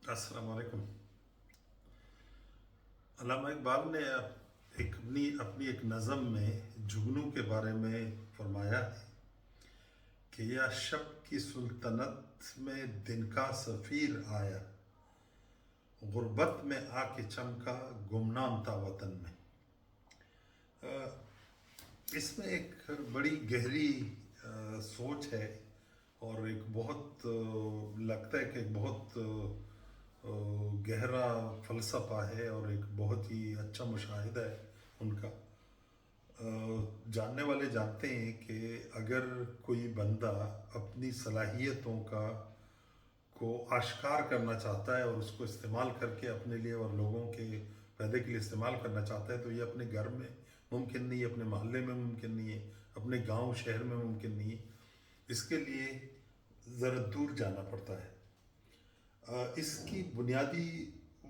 अस्सलाम वालेकुम। अल्लामा इकबाल ने एक अपनी अपनी एक नज़म में जुगनू के बारे में फरमाया है कि या शब की सुल्तनत में दिन का सफ़ीर आया, गुर्बत में आके चमका गुमनाम था वतन में। इसमें एक बड़ी गहरी सोच है और एक बहुत लगता है कि एक बहुत गहरा फ़लसफ़ा है और एक बहुत ही अच्छा मुशाहिदा है उनका। जानने वाले जानते हैं कि अगर कोई बंदा अपनी सलाहियतों का को आश्कार करना चाहता है और उसको इस्तेमाल करके अपने लिए और लोगों के फ़ायदे के लिए इस्तेमाल करना चाहता है, तो ये अपने घर में मुमकिन नहीं है, अपने मोहल्ले में मुमकिन नहीं है, अपने गांव शहर में मुमकिन नहीं है। इसके लिए ज़रा दूर जाना पड़ता है। इसकी बुनियादी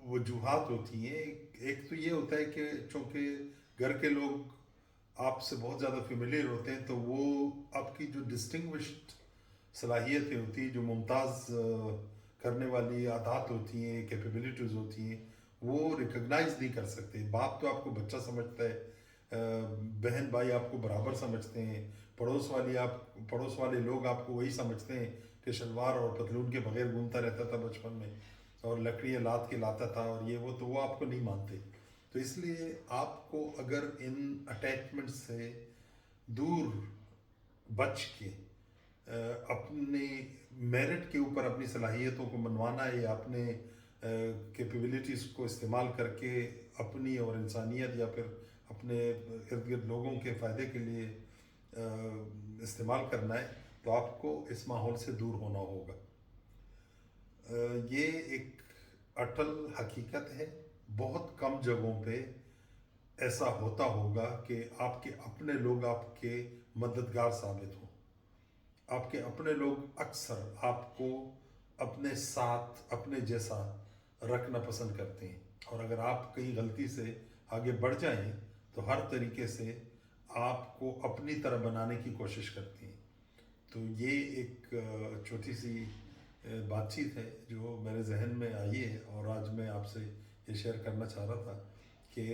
वजूहात होती हैं। एक तो ये होता है कि चूँकि घर के लोग आपसे बहुत ज़्यादा फेमिलियर होते हैं, तो वो आपकी जो डिस्टिंग्विश्ड सलाहियतें होती हैं, जो मुमताज़ करने वाली आदत होती हैं, कैपेबिलिटीज़ होती हैं, वो रिकग्नाइज नहीं कर सकते। बाप तो आपको बच्चा समझता है, बहन भाई आपको बराबर समझते हैं, पड़ोस वाले लोग आपको वही समझते हैं कि शलवार और पतलून के बगैर घूमता रहता था बचपन में और लकड़ियाँ लाद के लाता था और ये वो, तो वो आपको नहीं मानते। तो इसलिए आपको अगर इन अटैचमेंट से दूर बच के अपने मेरिट के ऊपर अपनी सलाहियतों को मनवाना है या अपने कैपेबिलिटीज़ को इस्तेमाल करके अपनी और इंसानियत या फिर अपने इर्द गिर्द लोगों के फ़ायदे के लिए इस्तेमाल करना है, तो आपको इस माहौल से दूर होना होगा। ये एक अटल हकीकत है। बहुत कम जगहों पे ऐसा होता होगा कि आपके अपने लोग आपके मददगार साबित हों। आपके अपने लोग अक्सर आपको अपने साथ अपने जैसा रखना पसंद करते हैं, और अगर आप कहीं गलती से आगे बढ़ जाएं तो हर तरीके से आपको अपनी तरह बनाने की कोशिश करती हैं। तो ये एक छोटी सी बातचीत है जो मेरे जहन में आई है और आज मैं आपसे ये शेयर करना चाह रहा था कि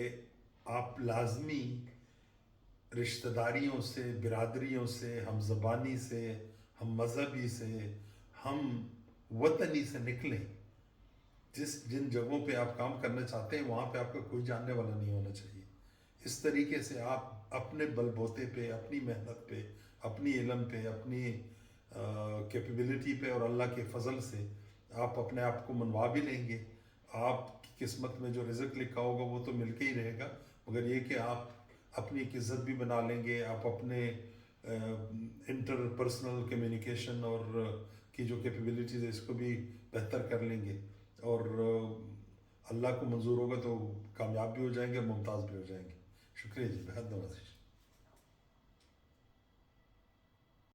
आप लाजमी रिश्तेदारियों से, बिरादरियों से, हम ज़बानी से, हम मज़हबी से, हम वतनी से निकलें। जिन जगहों पे आप काम करना चाहते हैं वहाँ पे आपका कोई जानने वाला नहीं होना चाहिए। इस तरीके से आप अपने बलबूते पे, अपनी मेहनत पे, अपनी इल्म पे, अपनी कैपेबिलिटी पे और अल्लाह के फ़ज़ल से आप अपने आप को मनवा भी लेंगे। आपकी किस्मत में जो रिज़्क़ लिखा होगा वो तो मिल के ही रहेगा, मगर ये कि आप अपनी एक इज़्ज़त भी बना लेंगे, आप अपने इंटरपर्सनल कम्युनिकेशन और की जो कैपेबिलिटीज़ है इसको भी बेहतर कर लेंगे और अल्लाह को मंजूर होगा तो कामयाब भी हो जाएंगे और मुमताज़ भी हो जाएंगे। शुक्रिया जी, बेहद नवाज़िश।